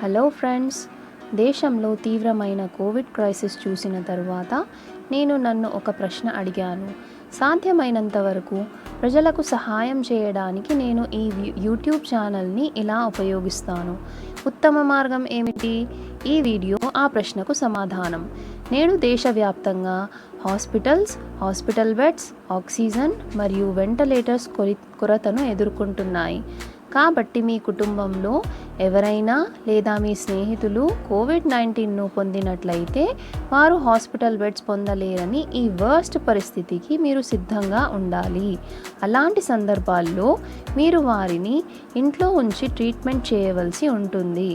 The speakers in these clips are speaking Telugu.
హలో ఫ్రెండ్స్, దేశంలో తీవ్రమైన కోవిడ్ క్రైసిస్ చూసిన తరువాత నేను నన్ను ఒక ప్రశ్న అడిగాను. సాధ్యమైనంత వరకు ప్రజలకు సహాయం చేయడానికి నేను ఈ యూట్యూబ్ ఛానల్ని ఇలా ఉపయోగిస్తాను. ఉత్తమ మార్గం ఏమిటి? ఈ వీడియో ఆ ప్రశ్నకు సమాధానం. నేడు దేశవ్యాప్తంగా హాస్పిటల్స్, హాస్పిటల్ బెడ్స్, ఆక్సిజన్ మరియు వెంటిలేటర్స్ కొరతను ఎదుర్కొంటున్నాయి. కాబట్టి మీ కుటుంబంలో ఎవరైనా లేదా మీ స్నేహితులు కోవిడ్-19ను పొందినట్లయితే వారు హాస్పిటల్ బెడ్స్ పొందలేరని ఈ వర్స్ట్ పరిస్థితికి మీరు సిద్ధంగా ఉండాలి. అలాంటి సందర్భాల్లో మీరు వారిని ఇంట్లో ఉంచి ట్రీట్మెంట్ చేయవలసి ఉంటుంది.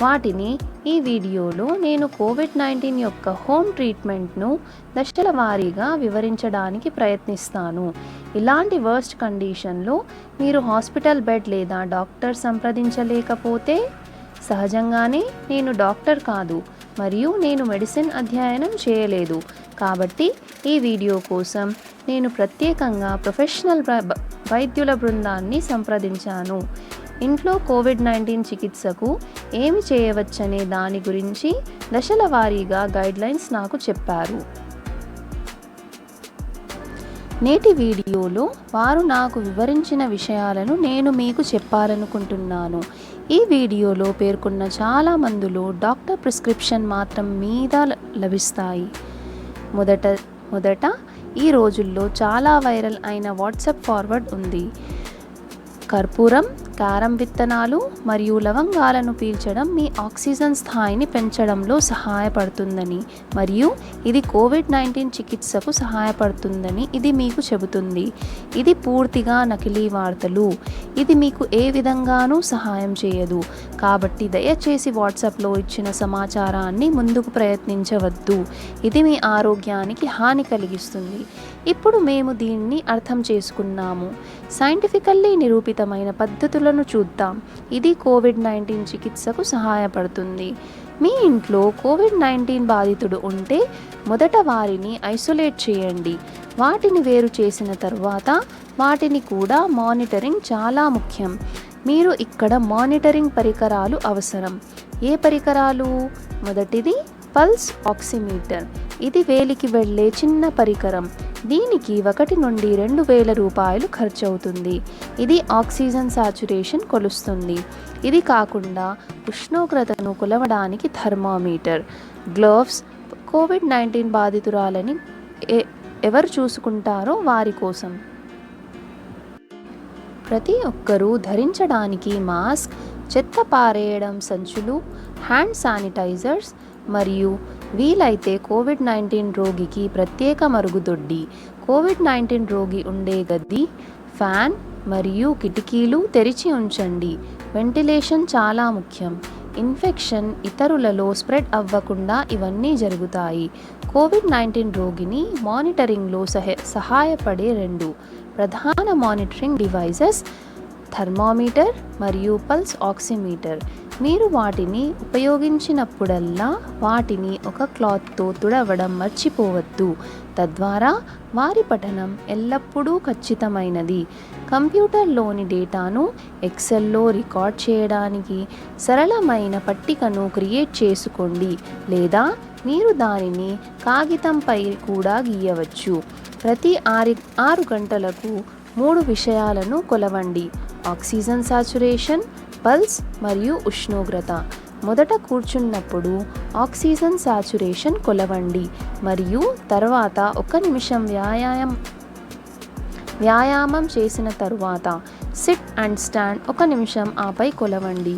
వాటిని ఈ వీడియోలో నేను కోవిడ్-19 యొక్క హోమ్ ట్రీట్మెంట్ను దశల వారీగా వివరించడానికి ప్రయత్నిస్తాను. ఇలాంటి వర్స్ట్ కండిషన్లో మీరు హాస్పిటల్ బెడ్ లేదా డాక్టర్ సంప్రదించలేకపోతే, సహజంగానే నేను డాక్టర్ కాదు మరియు నేను మెడిసిన్ అధ్యయనం చేయలేదు, కాబట్టి ఈ వీడియో కోసం నేను ప్రత్యేకంగా ప్రొఫెషనల్ వైద్యుల బృందాన్ని సంప్రదించాను. ఇంట్లో కోవిడ్-19 చికిత్సకు ఏమి చేయవచ్చనే దాని గురించి దశల వారీగా గైడ్లైన్స్ నాకు చెప్పారు. నేటి వీడియోలో వారు నాకు వివరించిన విషయాలను నేను మీకు చెప్పాలనుకుంటున్నాను. ఈ వీడియోలో పేర్కొన్న చాలా మందులు డాక్టర్ ప్రిస్క్రిప్షన్ మాత్రం మీద లభిస్తాయి. మొదట ఈ రోజుల్లో చాలా వైరల్ అయిన వాట్సాప్ ఫార్వర్డ్ ఉంది. కర్పూరం, కారం విత్తనాలు మరియు లవంగాలను పీల్చడం మీ ఆక్సిజన్ స్థాయిని పెంచడంలో సహాయపడుతుందని మరియు ఇది కోవిడ్-19 చికిత్సకు సహాయపడుతుందని ఇది మీకు చెబుతుంది. ఇది పూర్తిగా నకిలీ వార్తలు. ఇది మీకు ఏ విధంగానూ సహాయం చేయదు. కాబట్టి దయచేసి వాట్సాప్లో ఇచ్చిన సమాచారాన్ని ముందుకు ప్రయత్నించవద్దు. ఇది మీ ఆరోగ్యానికి హాని కలిగిస్తుంది. ఇప్పుడు మేము దీన్ని అర్థం చేసుకున్నాము. సైంటిఫికల్లీ నిరూపితమైన పద్ధతులను చూద్దాం. ఇది కోవిడ్-19 చికిత్సకు సహాయపడుతుంది. మీ ఇంట్లో కోవిడ్-19 బాధితుడు ఉంటే మొదట వారిని ఐసోలేట్ చేయండి. వాటిని వేరు చేసిన తర్వాత వాటిని కూడా మానిటరింగ్ చాలా ముఖ్యం. మీరు ఇక్కడ మానిటరింగ్ పరికరాలు అవసరం. ఏ పరికరాలు? మొదటిది పల్స్ ఆక్సిమీటర్. ఇది వేలికి వెళ్ళే చిన్న పరికరం. దీనికి 1 నుండి 2,000 రూపాయలు ఖర్చవుతుంది. ఇది ఆక్సిజన్ సాచురేషన్ కొలుస్తుంది. ఇది కాకుండా ఉష్ణోగ్రతను కొలవడానికి థర్మామీటర్, గ్లోవ్స్. కోవిడ్-19 బాధితురాలని ఎవరు చూసుకుంటారో వారి కోసం ప్రతి ఒక్కరూ ధరించడానికి మాస్క్, చెత్త పారేయడం సంచులు, హ్యాండ్ శానిటైజర్స్ మరియు వీలైతే కోవిడ్-19 రోగికి ప్రత్యేక మరుగుదొడ్డి, కోవిడ్-19 రోగి ఉండే గది, ఫ్యాన్ మరియు కిటికీలు తెరిచి ఉంచండి. వెంటిలేషన్ చాలా ముఖ్యం. ఇన్ఫెక్షన్ ఇతరులలో స్ప్రెడ్ అవ్వకుండా ఇవన్నీ జరుగుతాయి. కోవిడ్-19 రోగిని మానిటరింగ్లో సహాయపడే 2 ప్రధాన మానిటరింగ్ డివైజెస్ థర్మామీటర్ మరియు పల్స్ ఆక్సిమీటర్. మీరు వాటిని ఉపయోగించినప్పుడల్లా వాటిని ఒక క్లాత్తో తుడవడం మర్చిపోవద్దు. తద్వారా వారి పఠనం ఎల్లప్పుడూ ఖచ్చితమైనది. కంప్యూటర్లోని డేటాను ఎక్సెల్లో రికార్డ్ చేయడానికి సరళమైన పట్టికను క్రియేట్ చేసుకోండి లేదా మీరు దానిని కాగితంపై కూడా గీయవచ్చు. ప్రతి 6 గంటలకు 3 విషయాలను కొలవండి: ఆక్సిజన్ సాచురేషన్, పల్స్ మరియు ఉష్ణోగ్రత. మొదట కూర్చున్నప్పుడు ఆక్సిజన్ సాచురేషన్ కొలవండి మరియు తర్వాత 1 నిమిషం వ్యాయామం చేసిన తరువాత సిట్ అండ్ స్టాండ్ 1 నిమిషం ఆపై కొలవండి.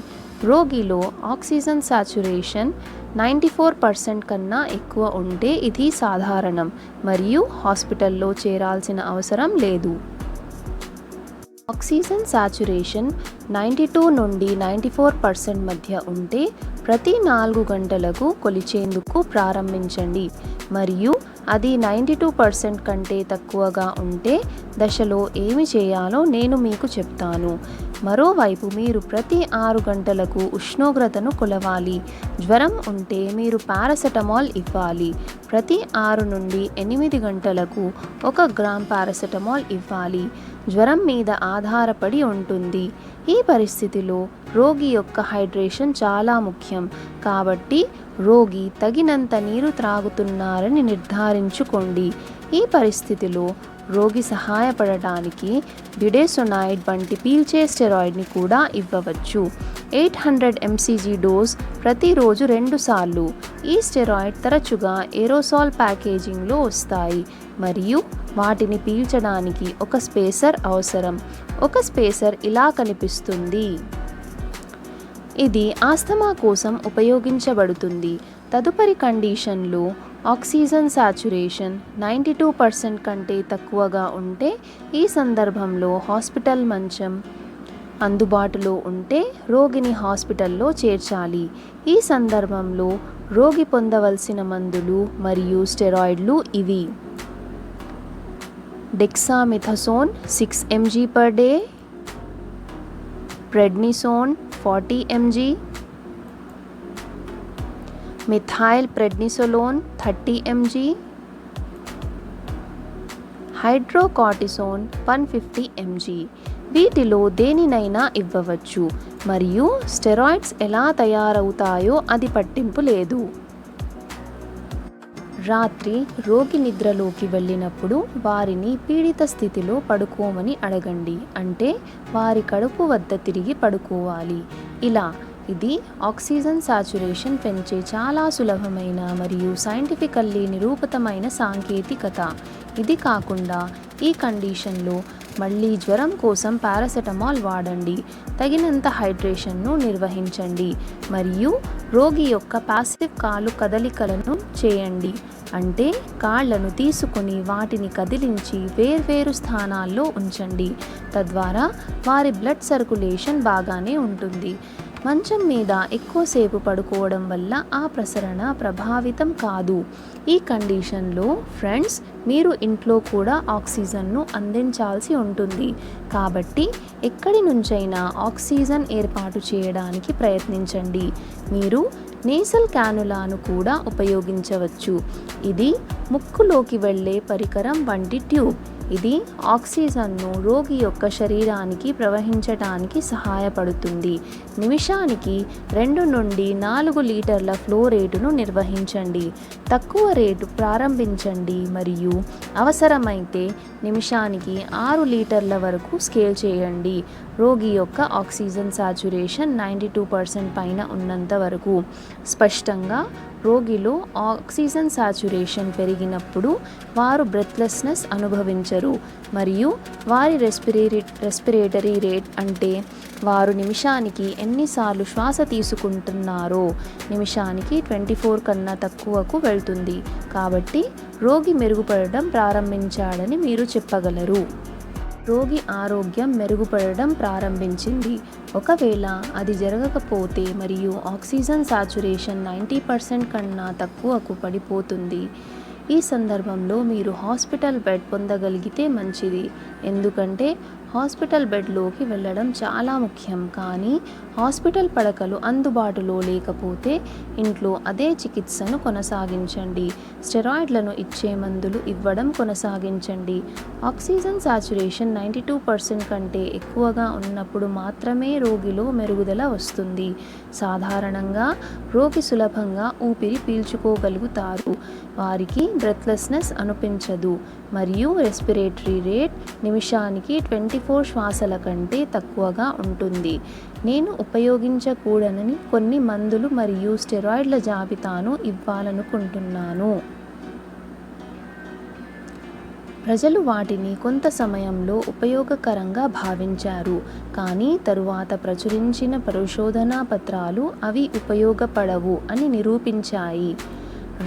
రోగిలో ఆక్సిజన్ సాచురేషన్ 94% కన్నా ఎక్కువ ఉంటే ఇది సాధారణం మరియు హాస్పిటల్లో చేరాల్సిన అవసరం లేదు. ఆక్సిజన్ సాచురేషన్ 92 నుండి 94% మధ్య ఉంటే ప్రతి 4 గంటలకు కొలిచేందుకు ప్రారంభించండి మరియు అది 92% కంటే తక్కువగా ఉంటే దశలో ఏమి చేయాలో నేను మీకు చెప్తాను. మరోవైపు మీరు ప్రతి 6 గంటలకు ఉష్ణోగ్రతను కొలవాలి. జ్వరం ఉంటే మీరు పారాసెటమాల్ ఇవ్వాలి. ప్రతి 6 నుండి 8 గంటలకు 1 గ్రామ్ పారాసెటమాల్ ఇవ్వాలి. జ్వరం మీద ఆధారపడి ఉంటుంది. ఈ పరిస్థితిలో రోగి యొక్క హైడ్రేషన్ చాలా ముఖ్యం. కాబట్టి రోగి తగినంత నీరు త్రాగుతున్నారని నిర్ధారించుకోండి. ఈ పరిస్థితిలో రోగి సహాయపడటానికి బ్యుడేసోనైడ్ వంటి పీల్చే స్టెరాయిడ్ని కూడా ఇవ్వవచ్చు. 800 mcg డోస్ ప్రతిరోజు 2 సార్లు. ఈ స్టెరాయిడ్ తరచుగా ఏరోసాల్ ప్యాకేజింగ్లో వస్తాయి మరియు వాటిని పీల్చడానికి ఒక స్పేసర్ అవసరం. ఒక స్పేసర్ ఇలా కనిపిస్తుంది. ఇది ఆస్తమా కోసం ఉపయోగించబడుతుంది. తదుపరి కండిషన్లో ఆక్సిజన్ సాచురేషన్ 92% కంటే తక్కువగా ఉంటే, ఈ సందర్భంలో హాస్పిటల్ మంచం అందుబాటులో ఉంటే రోగిని హాస్పిటల్లో చేర్చాలి. ఈ సందర్భంలో రోగి పొందవలసిన మందులు మరియు స్టెరాయిడ్లు ఇవి: dexamethasone 6 mg per day, prednisone 40 mg, methyl prednisolone 30 mg, hydrocortisone 150 mg. వీటిలో దేనినైనా ఇవ్వవచ్చు మరియు స్టెరాయిడ్స్ ఎలా తయారవుతాయో అది పట్టింపు లేదు. రాత్రి రోగి నిద్రలోకి వెళ్ళినప్పుడు వారిని పీడిత స్థితిలో పడుకోమని అడగండి, అంటే వారి కడుపు వద్ద తిరిగి పడుకోవాలి. ఇది ఆక్సిజన్ సాచురేషన్ పెంచే చాలా సులభమైన మరియు సైంటిఫికల్లీ నిరూపితమైన సాంకేతికత. ఇది కాకుండా ఈ కండిషన్లో మళ్ళీ జ్వరం కోసం పారాసెటమాల్ వాడండి. తగినంత హైడ్రేషన్ను నిర్వహించండి మరియు రోగి యొక్క పాసివ్ కాలు కదలికలను చేయండి, అంటే కాళ్లను తీసుకుని వాటిని కదిలించి వేర్వేరు స్థానాల్లో ఉంచండి. తద్వారా వారి బ్లడ్ సర్క్యులేషన్ బాగానే ఉంటుంది. మంచం మీద ఎక్కువసేపు పడుకోవడం వల్ల ఆ ప్రసరణ ప్రభావితం కాదు. ఈ కండిషన్లో ఫ్రెండ్స్, మీరు ఇంట్లో కూడా ఆక్సిజన్ను అందించాల్సి ఉంటుంది. కాబట్టి ఎక్కడి నుంచైనా ఆక్సిజన్ ఏర్పాటు చేయడానికి ప్రయత్నించండి. మీరు నేసల్ క్యానులాను కూడా ఉపయోగించవచ్చు. ఇది ముక్కులోకి వెళ్ళే పరికరం వంటి ట్యూబ్. ఇది ఆక్సిజన్ను రోగి యొక్క శరీరానికి ప్రవహించటానికి సహాయపడుతుంది. నిమిషానికి 2 నుండి 4 లీటర్ల ఫ్లో రేటును నిర్వహించండి. తక్కువ రేటు ప్రారంభించండి మరియు అవసరమైతే నిమిషానికి 6 లీటర్ల వరకు స్కేల్ చేయండి. రోగి యొక్క ఆక్సిజన్ సాచురేషన్ 92% పైన ఉన్నంత వరకు. స్పష్టంగా రోగిలో ఆక్సిజన్ సాచురేషన్ పెరిగినప్పుడు వారు బ్రెత్లెస్నెస్ అనుభవించరు మరియు వారి రెస్పిరేటరీ రేట్, అంటే వారు నిమిషానికి ఎన్నిసార్లు శ్వాస తీసుకుంటున్నారో నిమిషానికి 24 కన్నా తక్కువకు వెళ్తుంది. కాబట్టి రోగి మెరుగుపడడం ప్రారంభించాడని మీరు చెప్పగలరు. రోగి ఆరోగ్యం మెరుగుపడడం ప్రారంభించింది. ఒకవేళ అది జరగకపోతే మరియు ఆక్సిజన్ సాచురేషన్ 90% కన్నా తక్కువకు పడిపోతుంది, ఈ సందర్భంలో మీరు హాస్పిటల్ బెడ్ పొందగలిగితే మంచిది. ఎందుకంటే హాస్పిటల్ బెడ్లోకి వెళ్ళడం చాలా ముఖ్యం. కానీ హాస్పిటల్ పడకలు అందుబాటులో లేకపోతే ఇంట్లో అదే చికిత్సను కొనసాగించండి. స్టెరాయిడ్లను ఇచ్చే మందులు ఇవ్వడం కొనసాగించండి. ఆక్సిజన్ సాచురేషన్ 92% కంటే ఎక్కువగా ఉన్నప్పుడు మాత్రమే రోగిలో మెరుగుదల వస్తుంది. సాధారణంగా రోగి సులభంగా ఊపిరి పీల్చుకోగలుగుతారు. వారికి బ్రెత్లెస్నెస్ అనిపించదు మరియు రెస్పిరేటరీ రేట్ నిమిషానికి 24 శ్వాసల కంటే తక్కువగా ఉంటుంది. నేను ఉపయోగించకూడని కొన్ని మందులు మరియు స్టెరాయిడ్ల జాబితాను ఇవ్వాలనుకుంటున్నాను. ప్రజలు వాటిని కొంత సమయంలో ఉపయోగకరంగా భావించారు, కానీ తరువాత ప్రచురించిన పరిశోధనా పత్రాలు అవి ఉపయోగపడవు అని నిరూపించాయి.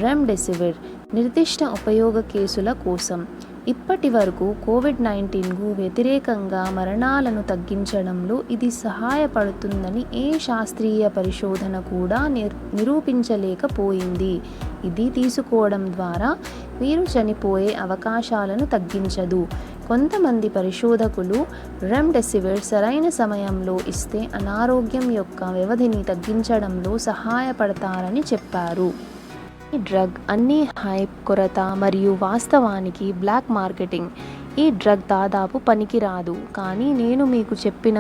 రెమ్డెసివిర్ నిర్దిష్ట ఉపయోగ కేసుల కోసం. ఇప్పటి వరకు కోవిడ్-19కు వ్యతిరేకంగా మరణాలను తగ్గించడంలో ఇది సహాయపడుతుందని ఏ శాస్త్రీయ పరిశోధన కూడా నిరూపించలేకపోయింది. ఇది తీసుకోవడం ద్వారా మీరు చనిపోయే అవకాశాలను తగ్గించదు. కొంతమంది పరిశోధకులు రెమ్డెసివిర్ సరైన సమయంలో ఇస్తే అనారోగ్యం యొక్క వ్యవధిని తగ్గించడంలో సహాయపడతారని చెప్పారు. ఈ డ్రగ్ అన్ని హైప్, కొరత మరియు వాస్తవానికి బ్లాక్ మార్కెటింగ్. ఈ డ్రగ్ దాదాపు పనికిరాదు. కానీ నేను మీకు చెప్పిన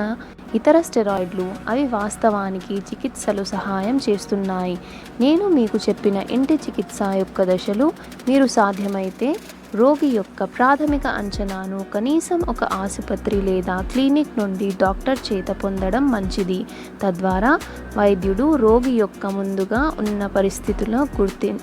ఇతర స్టెరాయిడ్లు అవి వాస్తవానికి చికిత్సలు సహాయం చేస్తున్నాయి. నేను మీకు చెప్పిన ఇంటి చికిత్స యొక్క దశలు మీరు సాధ్యమైతే రోగి యొక్క ప్రాథమిక అంచనాను కనీసం ఒక ఆసుపత్రి లేదా క్లినిక్ నుండి డాక్టర్ చేత పొందడం మంచిది. తద్వారా వైద్యుడు రోగి యొక్క ముందుగా ఉన్న పరిస్థితుల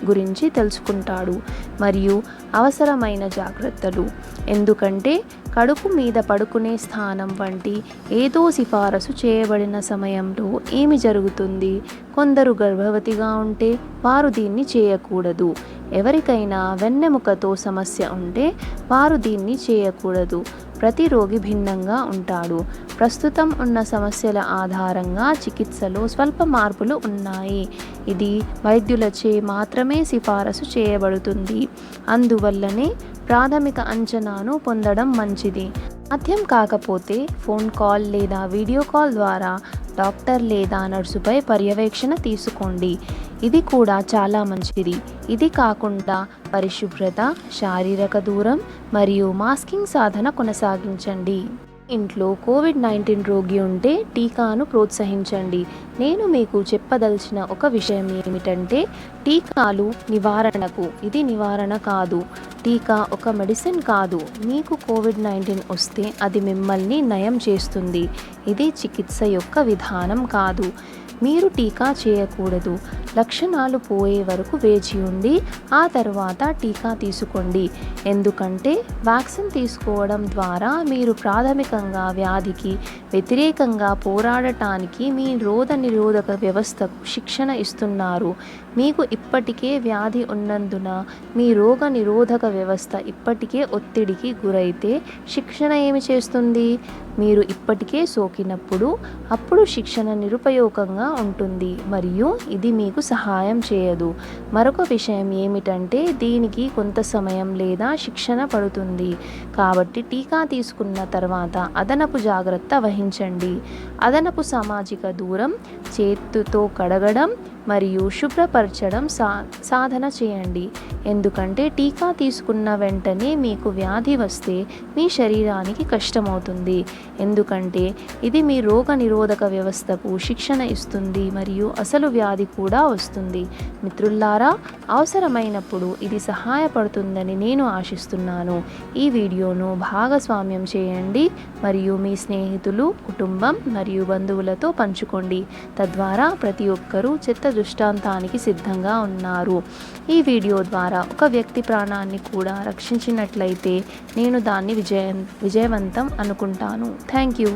గురించి తెలుసుకుంటాడు మరియు అవసరమైన జాగ్రత్తలు. ఎందుకంటే కడుపు మీద పడుకునే స్థానం వంటి ఏదో సిఫారసు చేయబడిన సమయంలో ఏమి జరుగుతుంది? కొందరు గర్భవతిగా ఉంటే వారు దీన్ని చేయకూడదు. ఎవరికైనా వెన్నెముకతో సమస్య ఉంటే వారు దీన్ని చేయకూడదు. ప్రతి రోగి భిన్నంగా ఉంటాడు. ప్రస్తుతం ఉన్న సమస్యల ఆధారంగా చికిత్సలో స్వల్ప మార్పులు ఉన్నాయి. ఇది వైద్యులచే మాత్రమే సిఫారసు చేయబడుతుంది. అందువల్లనే ప్రాథమిక అంచనాను పొందడం మంచిది. సాధ్యం కాకపోతే ఫోన్ కాల్ లేదా వీడియో కాల్ ద్వారా డాక్టర్ లేదా నర్సుపై పర్యవేక్షణ తీసుకోండి. ఇది కూడా చాలా మంచిది. ఇది కాకుండా పరిశుభ్రత, శారీరక దూరం మరియు మాస్కింగ్ సాధన కొనసాగించండి. ఇంట్లో కోవిడ్-19 రోగి ఉంటే టీకాను ప్రోత్సహించండి. నేను మీకు చెప్పదలిచిన ఒక విషయం ఏమిటంటే టీకాలు నివారణకు. ఇది నివారణ కాదు. టీకా ఒక మెడిసిన్ కాదు. మీకు కోవిడ్-19 వస్తే అది మిమ్మల్ని నయం చేస్తుంది. ఇది చికిత్స యొక్క విధానం కాదు. మీరు టీకా చేయకూడదు. లక్షణాలు పోయే వరకు వేచి ఉండి ఆ తర్వాత టీకా తీసుకోండి. ఎందుకంటే వ్యాక్సిన్ తీసుకోవడం ద్వారా మీరు ప్రాథమికంగా వ్యాధికి వ్యతిరేకంగా పోరాడటానికి మీ రోగనిరోధక వ్యవస్థకు శిక్షణ ఇస్తున్నారు. మీకు ఇప్పటికే వ్యాధి ఉన్నందున మీ రోగనిరోధక వ్యవస్థ ఇప్పటికే ఒత్తిడికి గురైతే శిక్షణ ఏమి చేస్తుంది? మీరు ఇప్పటికే సోకినప్పుడు అప్పుడు శిక్షణ నిరుపయోగంగా ఉంటుంది మరియు ఇది మీకు సహాయం చేయదు. మరొక విషయం ఏమిటంటే దీనికి కొంత సమయం లేదా శిక్షణ పడుతుంది. కాబట్టి టీకా తీసుకున్న తర్వాత అదనపు జాగ్రత్త వహించండి. అదనపు సామాజిక దూరం, చేతితో కడగడం మరియు శుభ్రపరచడం సాధన చేయండి. ఎందుకంటే టీకా తీసుకున్న వెంటనే మీకు వ్యాధి వస్తే మీ శరీరానికి కష్టమవుతుంది. ఎందుకంటే ఇది మీ రోగనిరోధక వ్యవస్థకు శిక్షణ ఇస్తుంది మరియు అసలు వ్యాధి కూడా వస్తుంది. మిత్రులారా, అవసరమైనప్పుడు ఇది సహాయపడుతుందని నేను ఆశిస్తున్నాను. ఈ వీడియోను భాగస్వామ్యం చేయండి మరియు మీ స్నేహితులు, కుటుంబం మరియు బంధువులతో పంచుకోండి. తద్వారా ప్రతి ఒక్కరూ చెత్త దృష్టాంతానికి సిద్ధంగా ఉన్నారు. ఈ వీడియో ద్వారా ఒక వ్యక్తి ప్రాణాన్ని కూడా రక్షించినట్లయితే నేను దాన్ని విజయవంతం అనుకుంటాను. Thank you.